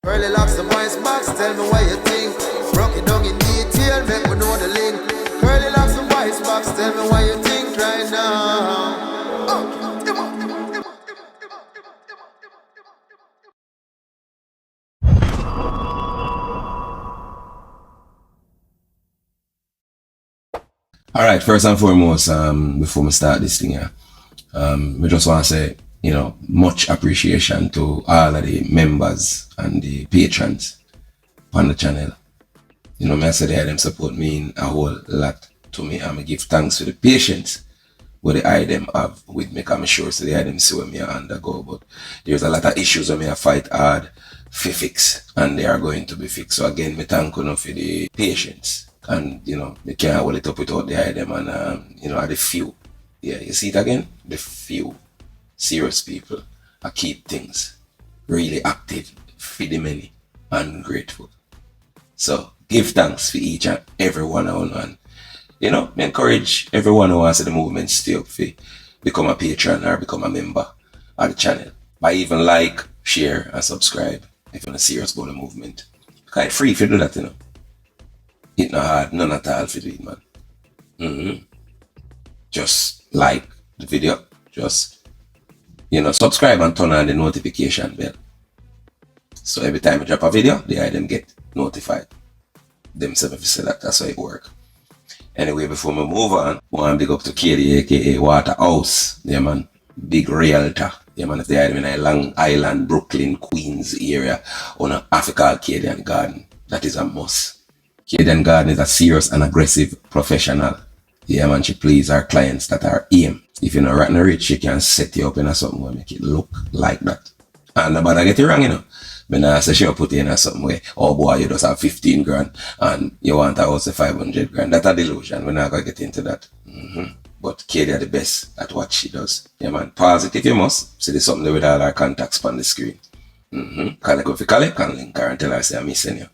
Curly Loxx, the voice box, tell me what you think. Broke it down in detail, make me know the link. Curly Loxx, the voice box, tell me what you think right now. Alright, first and foremost, before we start this thing here, we just want to say, you know, much appreciation to all of the members and the patrons on the channel. You know, I say they them support me in a whole lot to me, and I give thanks for the patience what the I them have with me, because I'm sure so the I them see where me undergo, but there's a lot of issues where me I fight hard for fix, and they are going to be fixed. So again, me thank you for the patience. And, you know, they can't hold it up without the item, and, you know, the few. Yeah, you see it again? The few serious people that keep things really active for the many and grateful. So, give thanks for each and every one of them. And, you know, I encourage everyone who wants the movement stay up for become a patron or become a member of the channel. By even like, share, and subscribe if you're serious about the movement. Because it's free if you do that, you know. It's not hard, none at all for it, man. Just like the video, just, you know, subscribe and turn on the notification bell. So every time I drop a video, the item get notified. Themselves if you say that, that's how it works. Anyway, before we move on, I want to big up to KD, aka Waterhouse. Yeah, man. Big realtor. Yeah, man. If the item in Long Island, Brooklyn, Queens area, on an Africa Arcadian Garden, that is a must. Arcadian Garden is a serious and aggressive professional. Yeah, man, she please our clients that are aim. If you're not rotten rich, she can set you up in a something where make it look like that. And nobody get it wrong, you know. But now I say she'll put you in a something where, oh boy, you just have 15 grand and you want a house of 500 grand. That's a delusion. We're not going to get into that. But Katie are the best at what she does. Yeah, man, pause it if you must. See, there's something there with all our contacts on the screen. Call it if you call it, can link her and tell her, say, I'm missing you.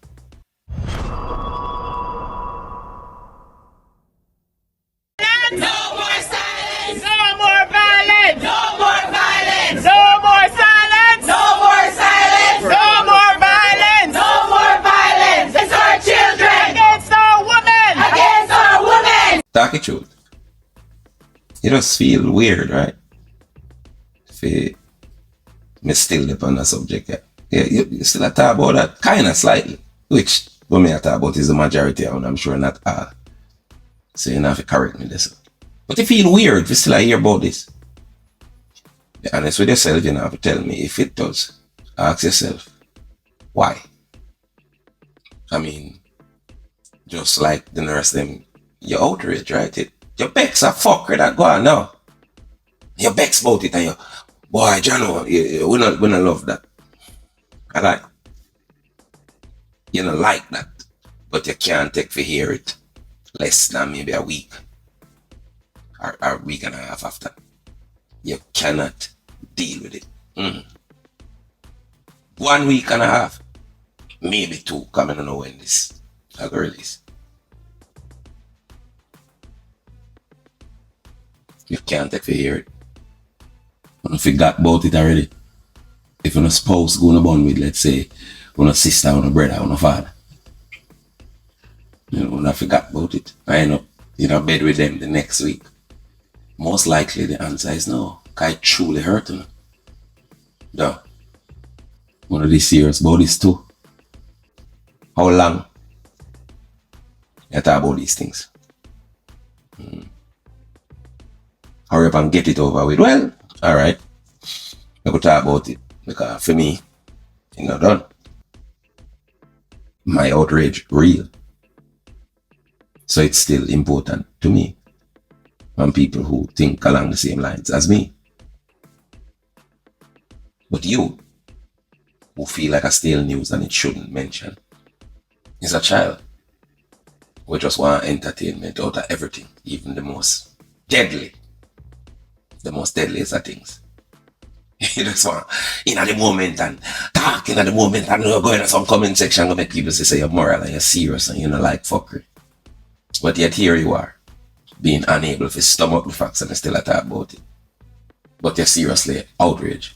No more silence! No more violence! No more violence! No more silence! No more silence! No more violence! No more violence! Against our children! Against our women! Against our women! Talk it truth. You just feel weird, right? If me still live on the subject, yeah, you still talk about that kind of slightly, which what me talk about is the majority, and I'm sure not all. So you don't have to correct me this. But you feel weird if you still hear about this. Be honest with yourself, you don't have to tell me if it does. Ask yourself, why? I mean, just like the nurse them, you're outraged, right? Your beck's a fucker that go on now. Your beck's about it and you, boy, John, we not love that. Alright? You don't like that, but you can't take for hear it less than maybe a week. Or a week and a half after. You cannot deal with it. 1 week and a half. Maybe 2. Come on, know when this I go release. You can't take for hear it. You don't forgot about it already. If you're a spouse going to bond with, let's say, your sister, your brother, your father. You know, I forgot about it. I end up in a bed with them the next week. Most likely the answer is no. Because it truly hurt them. Duh. One of these serious about this too. How long you talk about these things? Hurry up and get it over with. Well, alright. I could talk about it. Because for me, it's not done. My outrage real. So it's still important to me. And people who think along the same lines as me. But you, who feel like a stale news and it shouldn't mention, is a child who just want entertainment out of everything, even the most deadly. The most deadliest of things. You just want in at the moment and talking at the moment and you're going to some comment section to make people say you're moral and you're serious and you don't like fuckery. But yet here you are, being unable to stomach the facts and still talk about it. But you're seriously outraged.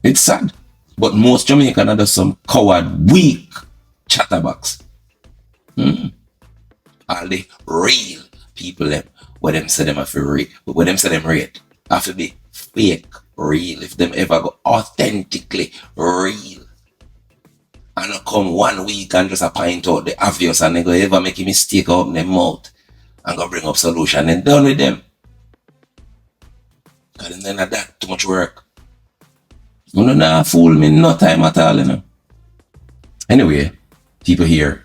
It's sad. But most Jamaican are just some coward, weak chatterbox. All the real people them, where them say them have to read, where them say them read, have to be fake real. If them ever go authentically real, and not come 1 week and just point out the obvious and they go ever make a mistake out in their mouth and go bring up solution and done with them. And then that too much work. You know, nah, fool me no time at all, you know. Anyway, people hear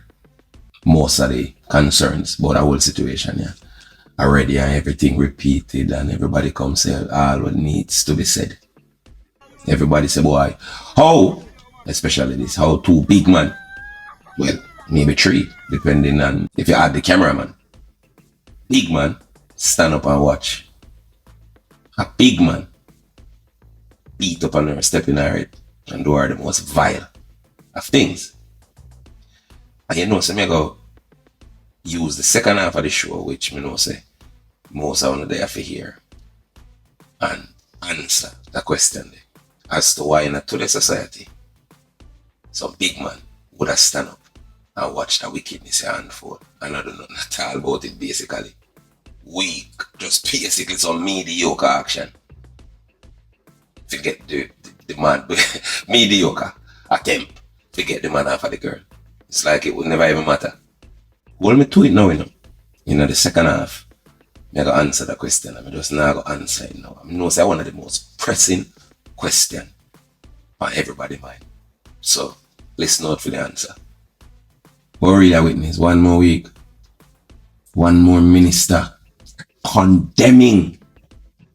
most of the concerns about the whole situation, yeah. Already and everything repeated and everybody comes say all what needs to be said. Everybody say, boy, how, especially this, how 2 big man, well, maybe 3, depending on if you add the cameraman. Big man, stand up and watch. A big man beat up on her, step in her head, and do her the most vile of things. And you know, so me go use the second half of the show, which me know say most of them there for hear and answer the question as to why not to the society some big man would have stand up and watch the wickedness unfold. And I don't know at all about it basically. Weak, just basically some mediocre action. Forget the man, mediocre attempt to get the man off of the girl. It's like it would never even matter. Hold me to it now, you know. In the second half, I go answer the question. I just now go answer it now. I know it's one of the most pressing questions on everybody's mind. So, listen out for the answer. But read a witness, 1 more week, 1 more minister condemning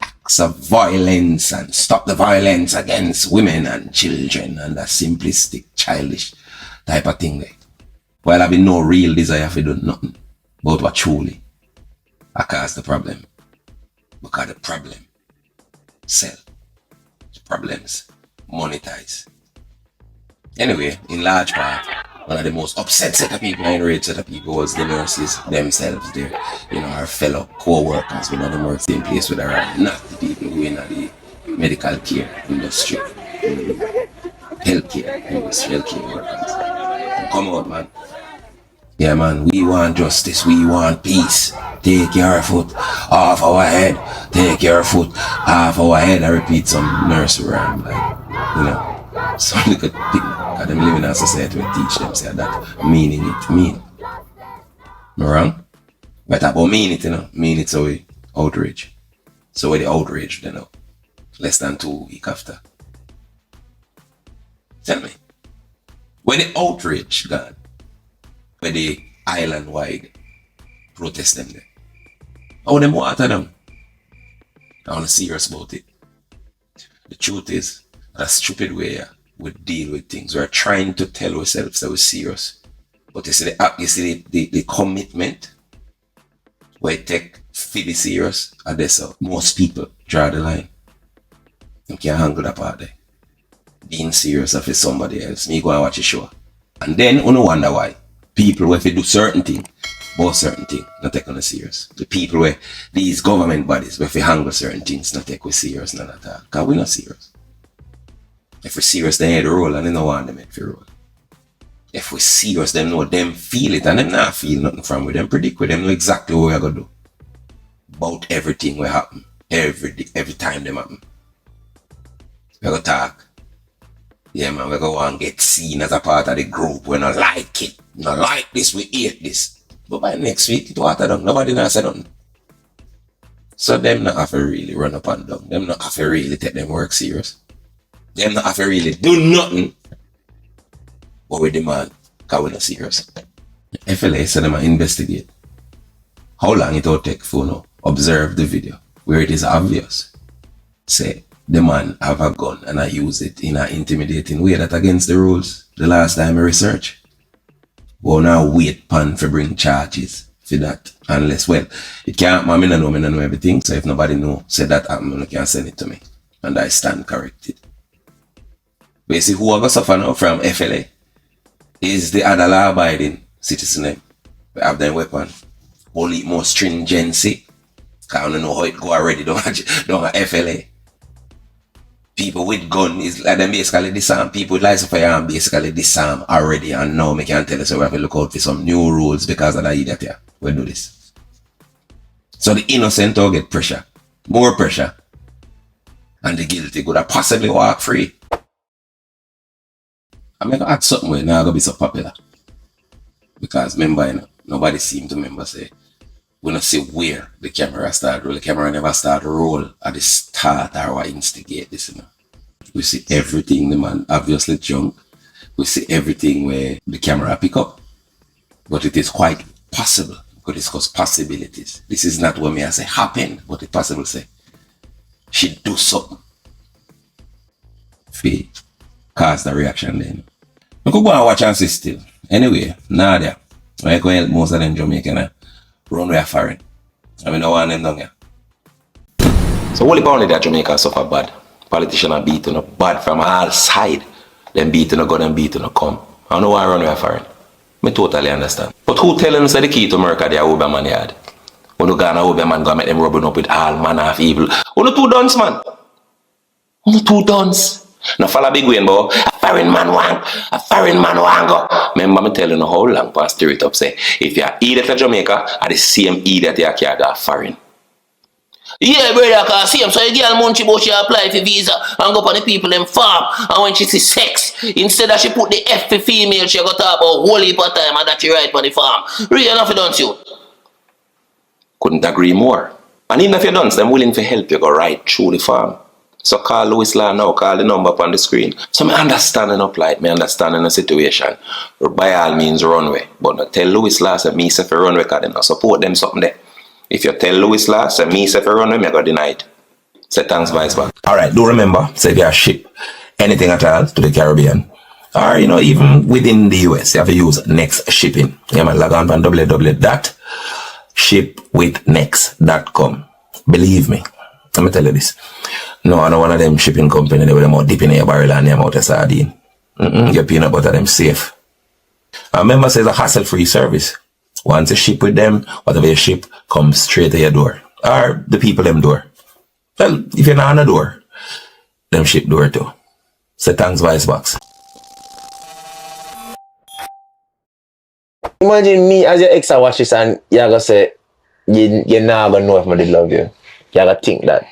acts of violence and stop the violence against women and children and a simplistic, childish type of thing there. While having no real desire to do nothing about what truly caused the problem. Because the problem sell. The problems monetize. Anyway, in large part, one of the most upset set of people, enraged set of people was the nurses themselves there. You know, our fellow co-workers with them work same place with her, not the people who in the medical care industry, healthcare industry, healthcare workers. Come out, man. Yeah, man, we want justice, we want peace. Take your foot off our head. Take your foot off our head. I repeat some nursery rhyme, like, you know. So look at people, because them live in a society where teach them say that meaning it mean. Am I wrong? But about mean it, you know. Mean it so we outrage. So where the outrage, you know, less than 2 weeks after. Tell me, where the outrage gone? Where the island-wide protest them there? How them water them? I want to serious about it. The truth is, a stupid way we deal with things. We're trying to tell ourselves that we're serious. But you see the commitment where it take to be serious, and that's how most people draw the line. You can't handle that part there. Being serious of somebody else. Me go and watch a show. And then you no wonder why. People where if they do certain things, about certain things, not taking it serious. The people where these government bodies where if they handle certain things, not take it serious, none at all. Because we're not serious. If we're serious, they had a role and they don't want them to roll. If we're serious, them know them feel it and them not feel nothing from with them predict with them know exactly what we're gonna do. About everything will happen. Every time them happen. We're gonna talk. Yeah, man, we're going to get seen as a part of the group. We don't like it. We don't like this. We hate this. But by next week, it water down. Nobody not say nothing. So them not have to really run up and down. Them not have to really take them work serious. Them not have to really do nothing. But we demand, because we're not serious. FLA said them investigate. How long it will take for now? Observe the video where it is obvious. Say, the man have a gun and I use it in an intimidating way that against the rules. The last time I research. Well, now wait pan for bring charges for that. Unless, well, it can't, I don't know everything. So if nobody know, say that happened, you can send it to me. And I stand corrected. Basically, who are going to suffer now from FLA is the other law-abiding citizen. We have their weapon. Only more stringency. Because I don't know how it go already. Don't have FLA. People with gun is like them basically disarm. People with license firearm basically disarm already, and now me can tell you so we have to look out for some new rules because of that idiot here. We do this. So the innocent will get pressure. More pressure. And the guilty could have possibly walk free. I'm gonna add something where now gonna be so popular. Because remember, you know, nobody seem to remember say we don't see where the camera start roll. The camera never start roll at the start or what instigate this, you know. We see everything the man obviously drunk. We see everything where the camera pick up. But it is quite possible. We could discuss possibilities. This is not what me I say happened, but it possible say she do something. Fee cause the reaction then. We could go and watch and see still. Anyway, Nadia, I go help most of them Jamaican run with a foreign. I mean, no one them down here. So, only only that Jamaica suffer bad. Politicians are beaten up bad from all sides. Them beaten up, go them beaten up come. I don't know why I run with a foreign. I totally understand. But who tell them say the key to America they are Uberman yard? When you go on a Uberman go make them rubbing up with all manner of evil. Only two dons, man. Only two dons. Now follow big win, boy. A foreign man go. Remember me telling you how long past stir it up say if you are idiot to Jamaica, are the same idiot you can go foreign. Yeah, brother, cause see so a girl munchie but she apply for visa and go on the people them farm, and when she see sex, instead of she put the F for female, she go talk about whole heap of time and that she right on the farm. Really enough, don't you? Couldn't agree more. And even if you don't, them willing to help you go right through the farm. So call Louis Law now, call the number up on the screen. So me understanding up like me understanding the situation. By all means run away. But not tell Louis Law say me say for run away because they not support them something there. If you tell Louis Law say me say for run away, me go deny it. Say thanks vice back. Alright, do remember, say if you ship anything at all to the Caribbean, or you know, even within the US, you have to use Next Shipping. You might log on to www.shipwithnext.com. Believe me, let me tell you this. No, I know one of them shipping company, they were them out deep in your barrel and them out of sardine. Your peanut butter, them safe. And remember, it's a hassle-free service. Once you ship with them, whatever you ship comes straight to your door. Or the people them door. Well, if you're not on the door, them ship door too. So thanks, Vice Box. Imagine me as your ex I watch this and you're gonna say, you're not gonna know if I did love you. You're gonna think that.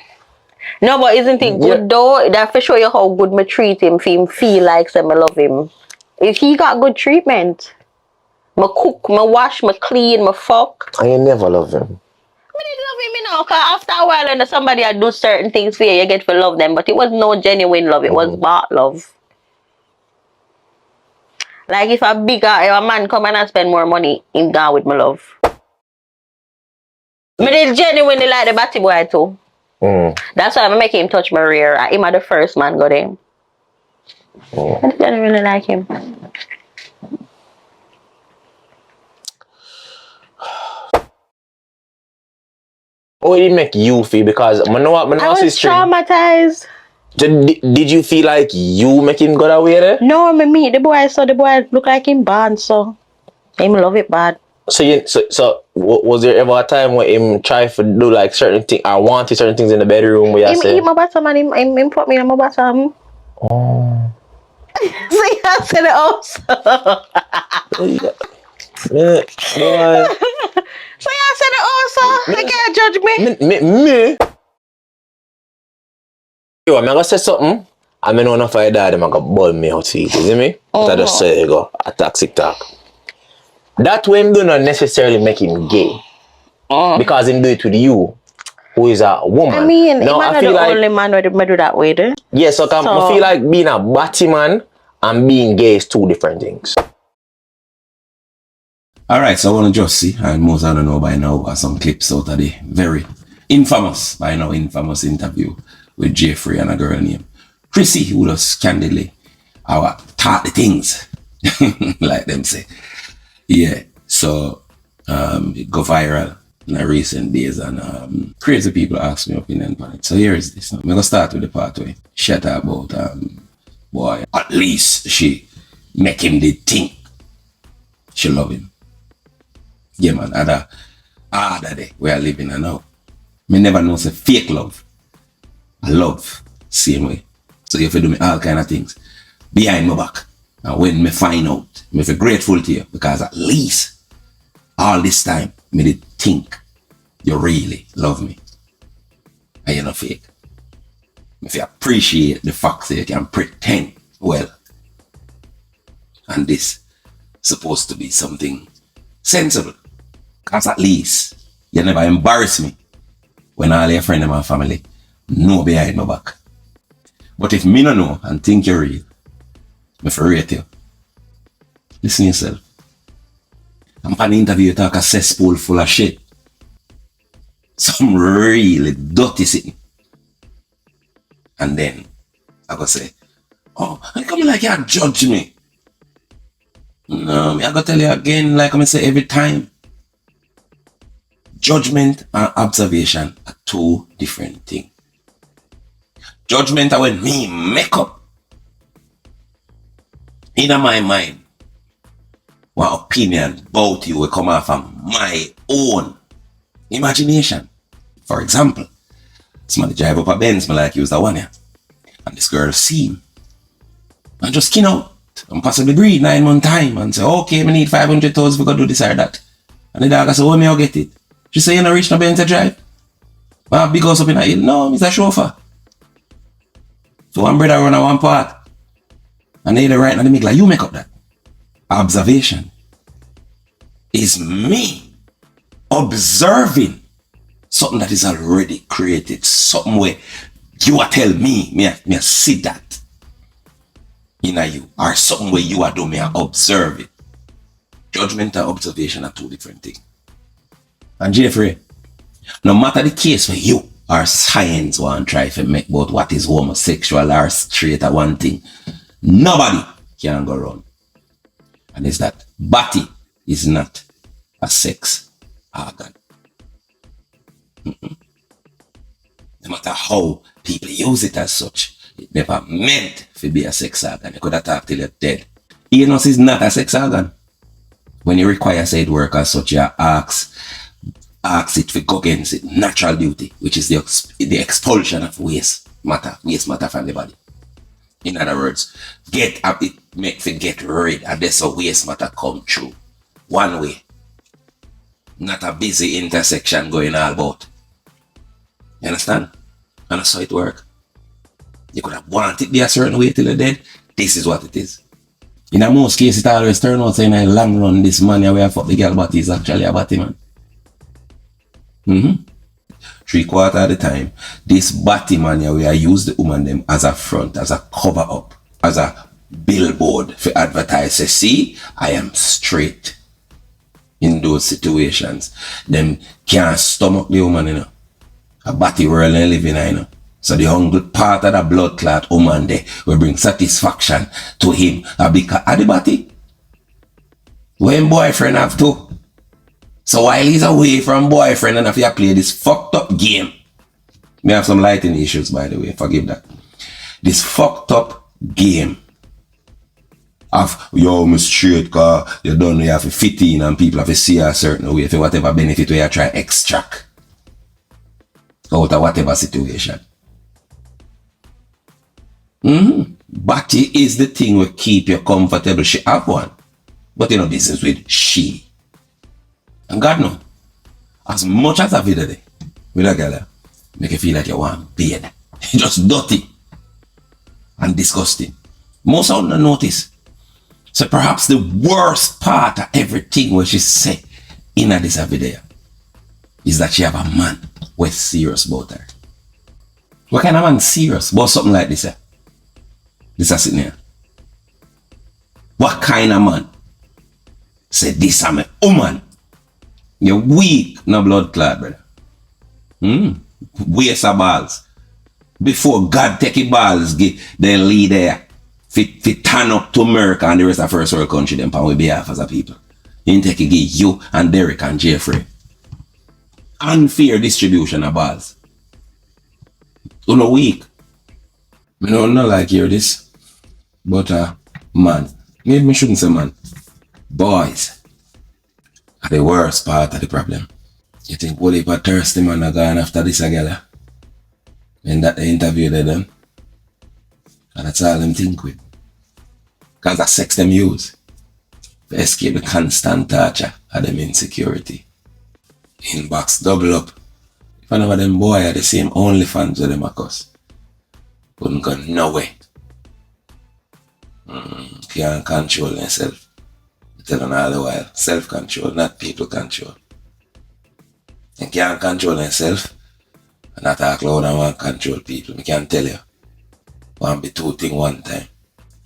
No, but isn't it good though? That for show you how good me treat him, for him feel like say me love him. If he got good treatment, me cook, me wash, me clean, me fuck. And you never love him. Me did love him, you know, cause after a while when somebody had do certain things for you, you get to love them. But it was no genuine love, it was bought love. Like if a man come and spend more money, him gone with my love. Me did genuinely like the batty boy too. That's why I make him touch my rear. Him are the first man got him. I didn't really like him. How did it make you feel? Because I was traumatized. Did you feel like you make him go that way there? No, me meet the boy, so the boy look like him bad, so him love it bad. So was there ever a time where him try to do like certain things, I wanted certain things in the bedroom where you say? Him eat my bottom and him put me in my bottom. Oh. So you said it also. Yeah, boy. So you said it also. You can't judge me. Me? Yo, I'm gonna say something. I mean, if I die, I'm gonna ball me out to eat, you see me? But I just say, go, a toxic talk. That way, him do not necessarily make him gay. Because him do it with you, who is a woman. I mean, no, I feel like only man who do that way, though. Yeah, so I feel like being a batty man and being gay is two different things. Alright, so I want to just see, and most I don't know by now, are some clips out of the very infamous interview with Jai Fraise and a girl named Krissi, who does candidly taught the things, like them say. Yeah, so it go viral in the recent days, and crazy people ask me opinion on it. So here is this. I'm gonna start with the part where she talk about boy, at least she make him the think she love him. Yeah man, other day we are living now. Me never know say fake love. I love same way. So you have to do me all kind of things behind my back. And when me find out, me feel grateful to you because at least all this time, me did think you really love me. And you're not fake. If you appreciate the fact that you can pretend well. And this supposed to be something sensible. Because at least you never embarrass me when all your friends and my family know behind my back. But if me no know and think you're real, me for rate you. Listen to yourself. I'm on the interview you talk a cesspool full of shit. Some really dirty sitting. And then I go say, oh, I come like you judge me. No, I go tell you again, like I say every time. Judgment and observation are two different things. Judgment are when me make up in my mind what opinion about you will come out from my own imagination. For example, somebody drive up a Benz, me like use that one here. And this girl see him. And just skin out. And possibly breathe 9 months time. And say, okay, me need 500,000 if we go do this or that. And the dog say, oh, me I'll get it. She say, you not reach no Benz to drive? My big house up in a hill. No, he's a chauffeur. So one brother run a one part. And they right now they make like, you make up that. Observation is me observing something that is already created. Something where you are tell me I see that in you. Or something where you are doing me I observe it. Judgment and observation are two different things. And Jai Fraise, no matter the case for you or science want try to make about what is homosexual or straight or one thing, nobody can go wrong. And it's that body is not a sex organ. No matter how people use it as such, it never meant to be a sex organ. You could have talked till you're dead. Anus is not a sex organ. When you require said work as such, you ask it to go against it natural duty, which is the expulsion of waste matter from the body. In other words, get rid of this waste matter come through one way. Not a busy intersection going all about. You understand? And that's how it works. You could have wanted it be a certain way till you're dead. This is what it is. In most cases, it always turns out saying, in the long run, this man where I fuck the girl body is actually a body man. 3/4 of the time, this body man where I use the woman them as a front, as a cover up, as a billboard for advertise. Say, see, I am straight. In those situations, them can't stomach the woman, you know. A body world they live in, you know. So the hungry part of the blood clot woman there will bring satisfaction to him. Because of the body, when boyfriend have to. So while he's away from boyfriend and if you play this fucked up game, may have some lighting issues by the way, forgive that. This fucked up game of yo, I'm straight car, you don't know you have to fit in and people have to see a certain way for whatever benefit we are trying to extract out of whatever situation. Body is the thing will keep you comfortable. She have one. But you know business with she. And God know, as much as I feel today, with a girl, make you feel like you want beard. Just dirty and disgusting. Most of them notice. So perhaps the worst part of everything what she say in this video is that she have a man who is serious about her. What kind of man serious about something like this? This is sitting here. What kind of man say this am a woman? You're weak, no blood clot, brother. Waste of balls. Before God take your balls, then lead there. Fit turn up to America and the rest of first world country them on behalf as a people. You take it give you and Derek and Jai Fraise. Unfair distribution of balls. You know weak. I don't know like hear this. But man. Maybe me shouldn't say man. Boys are the worst part of the problem. You think what if a thirsty man are gone after this girl? In that interview they done? And that's all them think with. Because that sex them use to escape the constant torture of them insecurity. Inbox double up. If one of them boy are the same OnlyFans with them a cuss, wouldn't go nowhere. Can't control themselves. I tell them all the while, self-control, not people control. They can't control themselves and not talk loud and want control people. I can tell you. Want be two things one time.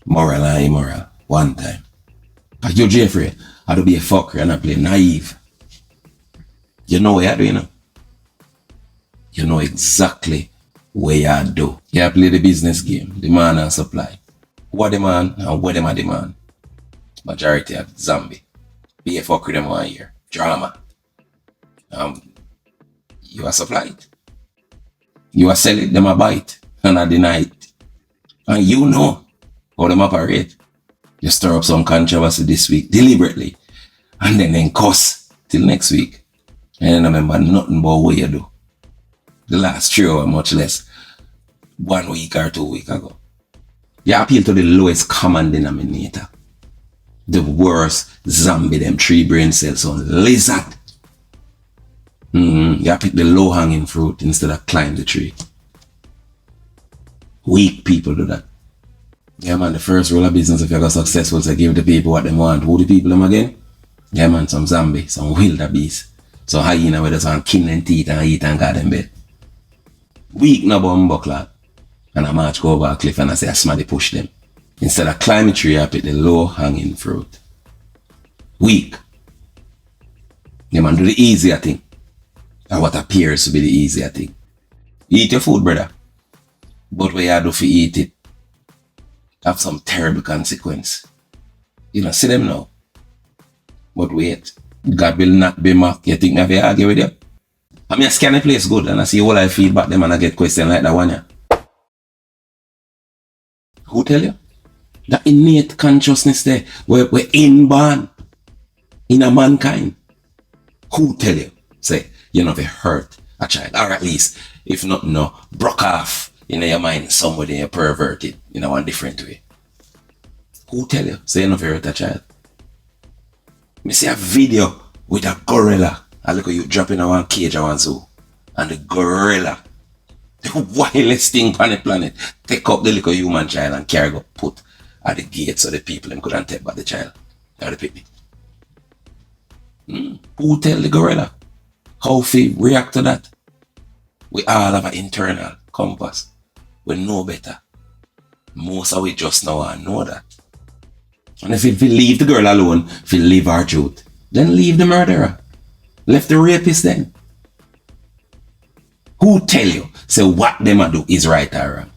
Moral and immoral, one time. But you, Jai Fraise, I do be a fucker and I play naive. You know what you do, you know? You know exactly what you do. You play the business game, demand and supply. What demand and what them a demand. Majority of zombie. Be a fucker them 1 year. Drama. You are supply it. You are sell it, them a buy it. And I deny it. And you know how them operate. You stir up some controversy this week deliberately. And then cuss till next week. And then remember nothing about what you do. The last 3 hours, much less 1 week or 2 weeks ago. You appeal to the lowest common denominator. The worst zombie, them 3 brain cells on lizard. You pick the low hanging fruit instead of climb the tree. Weak people do that. Yeah man, the first rule of business if you got successful is to give the people what they want. Who the people them again? Yeah man, some zombie, some wildebeest. Some hyena with some kin and teeth and eat and got them bed. Weak no bum buckler. And I march go over a cliff and I say I somebody push them. Instead of climb a tree, I pick the low hanging fruit. Weak. Yeah man, do the easier thing. And what appears to be the easier thing. Eat your food, brother. But what you do for eat it have some terrible consequence. You know, see them now. But wait, God will not be mocked. You think me have to argue with you? I mean, I scan the place good and I see all I feedback them and I get questions like that one, yeah. Who tell you? That innate consciousness there, we're inborn in a mankind. Who tell you? Say, you know, they hurt a child, or at least, if not, no, broke off in your mind, somebody you perverted in a one different way. Who tell you? Say, you know, they hurt a child. Me see a video with a gorilla. I look at you dropping in one cage at one zoo. And the gorilla, the wildest thing on the planet, take up the little human child and carry go put at the gate so the people them couldn't take back the child. Or the picnic. Who tell the gorilla how to react to that? We all have an internal compass. We know better. Most of we just now know that. And if we leave the girl alone, if we leave our truth, then leave the murderer. Left the rapist then. Who tell you, say what them a do is right or wrong?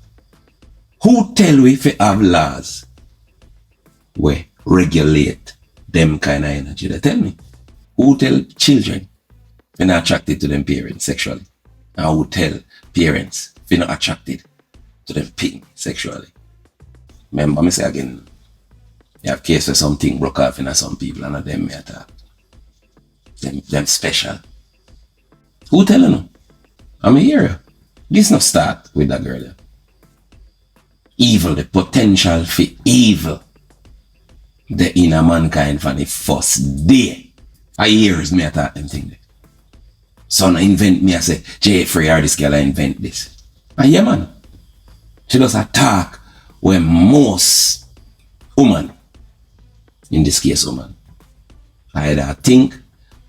Who tell you if we have laws we regulate them kind of energy? They tell me. Who tell children if you're not attracted to them parents sexually? And who tell parents if you're not attracted to them pig sexually? Remember me say again, you have case where something broke off in some people and them may attack. Them special. Who tell you no? I'm here. This no start with that girl. Evil, the potential for evil. The inner mankind from the first day. I years me attack them thing. So I invent me, I say, Jai Fraise or this girl I invent this. And yeah man. She does attack when most woman, in this case woman, either think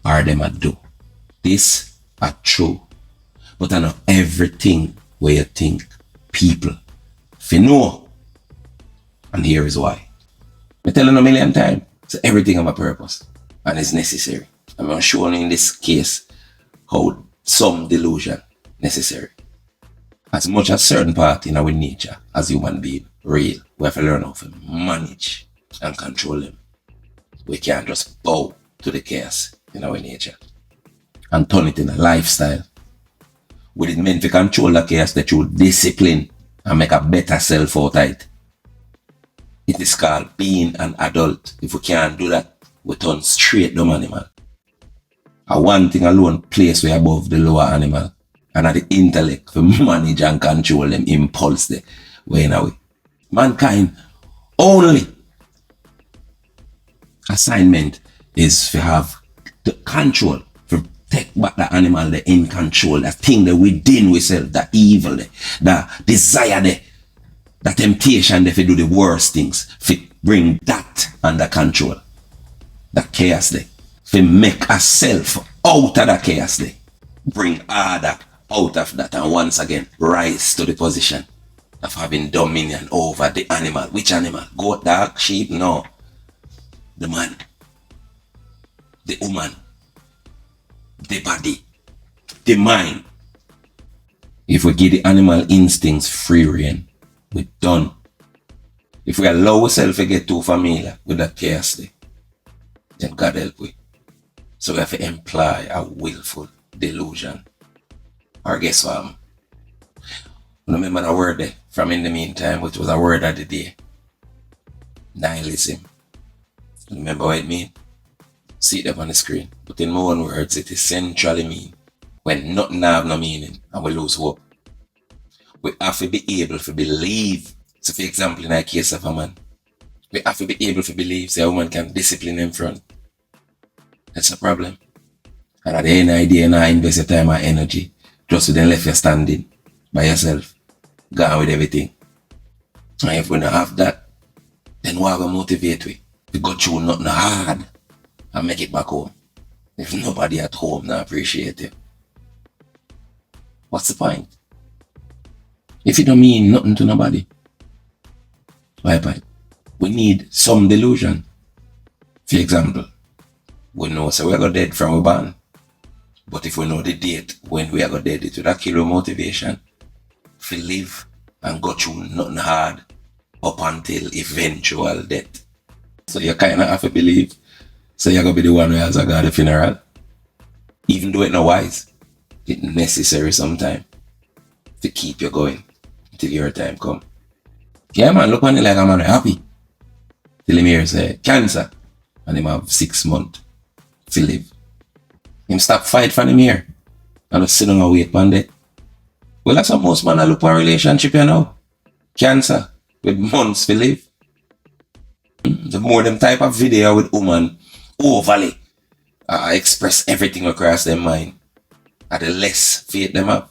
or them a do. This are true. But I know everything where you think people if you know. And here is why. I tell you a million times, so everything have a purpose and is necessary. I'm showing in this case how some delusion necessary. As much as certain part in our nature as human being real, we have to learn how to manage and control them. We can't just bow to the chaos in our nature and turn it in a lifestyle. We didn't mean to control the chaos that through discipline and make a better self out of it. It is called being an adult. If we can't do that, we turn straight dumb animal. And one thing alone place we above the lower animal. And at the intellect to manage and control them impulse the way in a way. Mankind only assignment is to have the control, to take back the animal, the in control, that thing that within we self, the evil, the desire, the temptation, if you do the worst things, if bring that under control, the chaos there, if make a self out of the chaos there, bring order out of that, and once again rise to the position of having dominion over the animal. Which animal? Goat, dog, sheep? No. The man, the woman, the body, the mind. If we give the animal instincts free rein, we're done. If we allow ourselves to get too familiar with that chaos there, then God help we. So we have to employ a willful delusion. Or guess what? Remember the word there from In the Meantime, which was a word of the day. Nihilism. Remember what it means? See it up on the screen. But in my own words, it essentially means when nothing have no meaning and we lose hope. We have to be able to believe. So for example, in a case of a man, we have to be able to believe say a woman can discipline in front. That's a problem. And at the end of the day, now invest your time and energy just to then left you standing by yourself, gone with everything. And if we don't have that, then what will motivate we? We go through nothing hard and make it back home. If nobody at home not appreciate it, what's the point? If it don't mean nothing to nobody, why point? We need some delusion. For example, we know so we are going dead from a band. But if we know the date when we are going dead, it will kill our motivation to live and go through nothing hard up until eventual death. So you kind of have to believe. So you're going to be the one who has a God the funeral. Even though it's not wise, it's necessary sometimes to keep you going until your time come. Yeah man, look on it like I'm happy. Till him here say cancer and him have 6 months to live. Him stop fight for him here and just sit down and wait for that. Well, that's how most men look for a relationship, you know. Cancer with months to live. The more them type of video with woman overly express everything across their mind, and the less faith them have.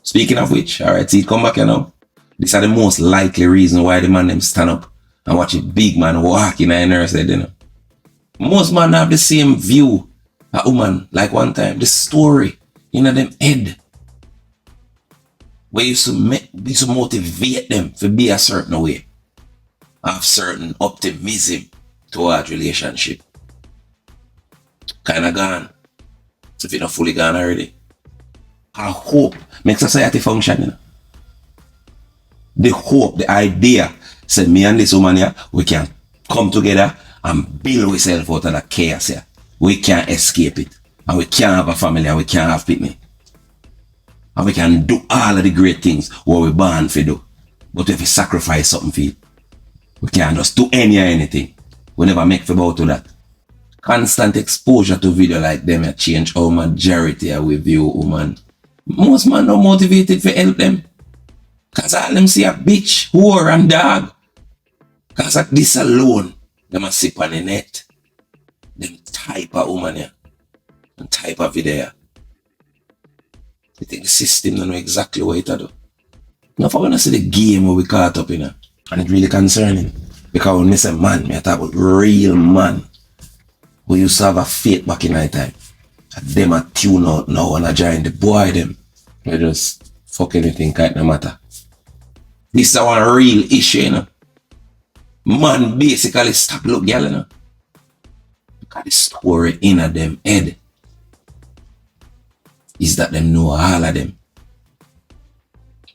Speaking of which, alright, see it come back, you know. These are the most likely reason why the man them stand up and watch a big man walk in a nurse head, you know. Most men have the same view a woman like one time, the story in them head. Where used to motivate them to be a certain way. Have certain optimism towards relationship. Kinda gone. So if you're not fully gone already. I hope makes society function, you know. The hope, the idea, say me and this woman here, we can come together and build ourselves out of the chaos here. We can't escape it. And we can't have a family and we can't have picnic. And we can do all of the great things what we're born to do. But if we sacrifice something for it, we can't just do anything. We never make for about to that. Constant exposure to video like them change how majority of we view woman. Most men are motivated to help them. Cause all them see a bitch, whore and dog. Cause at this alone, them a sip on the net. Them type of woman here. And type of video here. I think the system don't know exactly what it do. Now if I wanna see the game where we caught up in it, and it's really concerning. Because when I say man, I talk about real man. We used to have a faith back in that time. And them a tune out now and I join the boy them. They just fuck anything kind no matter. This is one real issue, you know. Man basically stop look girl, you know. Because the story in a them head is that them know all of them.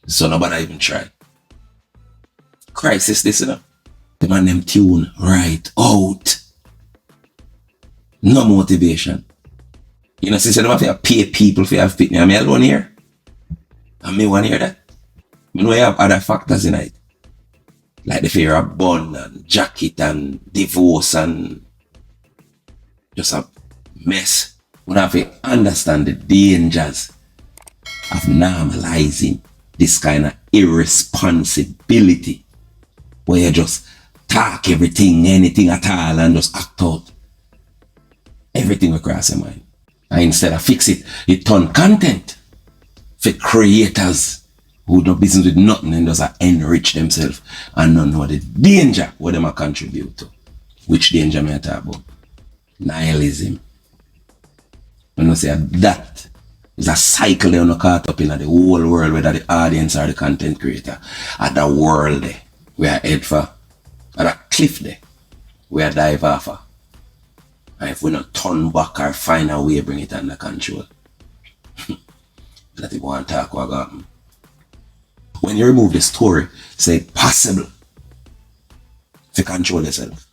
So nobody even try. Crisis this, you know. The man them tune right out. No motivation. You know, since you don't have to pay people for have fitness. I'm alone here. And me want to hear that. You know you have other factors in it. Like the fear of bun and jacket and divorce and just a mess. We have to understand the dangers of normalizing this kind of irresponsibility where you just talk everything, anything at all, and just act out everything across your mind. And instead of fix it, it turn content for creators who do business with nothing and just enrich themselves and don't know the danger what them contribute to. Which danger may I talk about? Nihilism. When I say that is a cycle they are not caught up in the whole world, whether the audience or the content creator. At the world there, we are head for. At a cliff there, we are dive off for. And if we not turn back or find a way to bring it under control, that it won't talk what happen. When you remove the story, say possible to control yourself.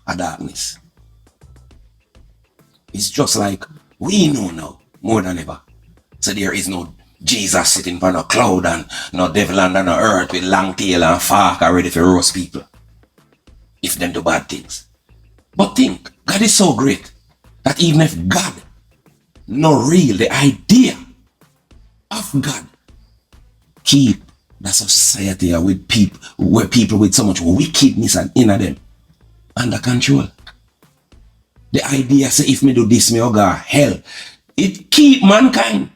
A darkness. It's just like we know now more than ever. So there is no Jesus sitting on a cloud and no devil under no earth with long tail and fork ready for roast people. If them do bad things. But think, God is so great that even if God not real, the idea of God keep the society with people where people with so much wickedness and inner them under control. The idea say if me do this, me go hell. It keep mankind.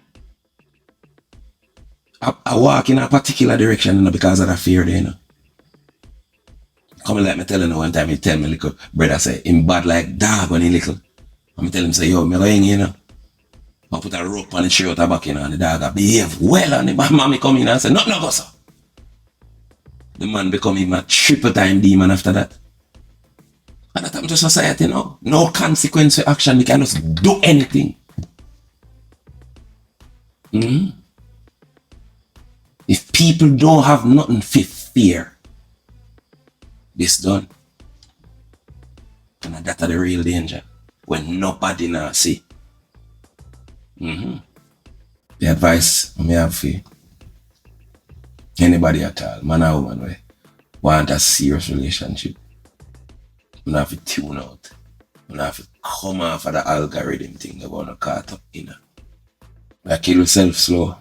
I walk in a particular direction, you know, because of that fear there, you know. Come like me tell you one time, he tell me little brother say him bad like dog when he little. And me tell him say, yo, me go hang, you know. I put a rope on the shirt back, you know, and the dog behave well, and the mommy come in and say, no go sir. The man become even a triple time demon after that. And that happens to society now. No consequence for action. We can just do anything. If people don't have nothing for fear, this done. And that's the real danger. When nobody now see. The advice I have for anybody at all, man or woman, way, want a serious relationship. You have to tune out. You have to come off of the algorithm thing that want to caught up in. You kill yourself slow.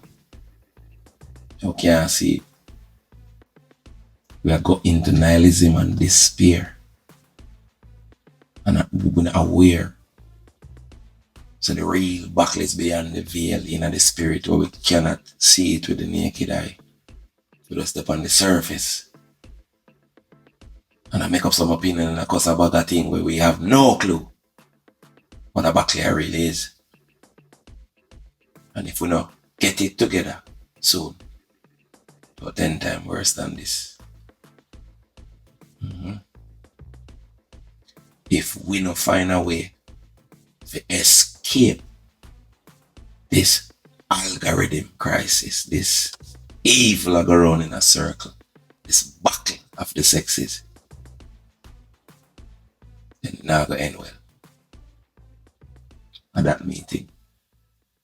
You can't see it. We are go into nihilism and despair. And we're not aware. So the real battle is beyond the veil in the spirit where we cannot see it with the naked eye. We just step on the surface. And I make up some opinion and cause about that thing where we have no clue what a battle really is. And if we not get it together soon, or 10 times worse than this. If we not find a way to escape this algorithm crisis, this evil go around in a circle, this battle of the sexes, then it not go end well. And that meeting.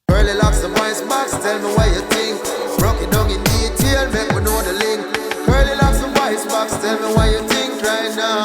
Curly Loxx the voice box, tell me what you think. Broke it down in detail, make me know the link. Curly Loxx the voice box, tell me what you think right now.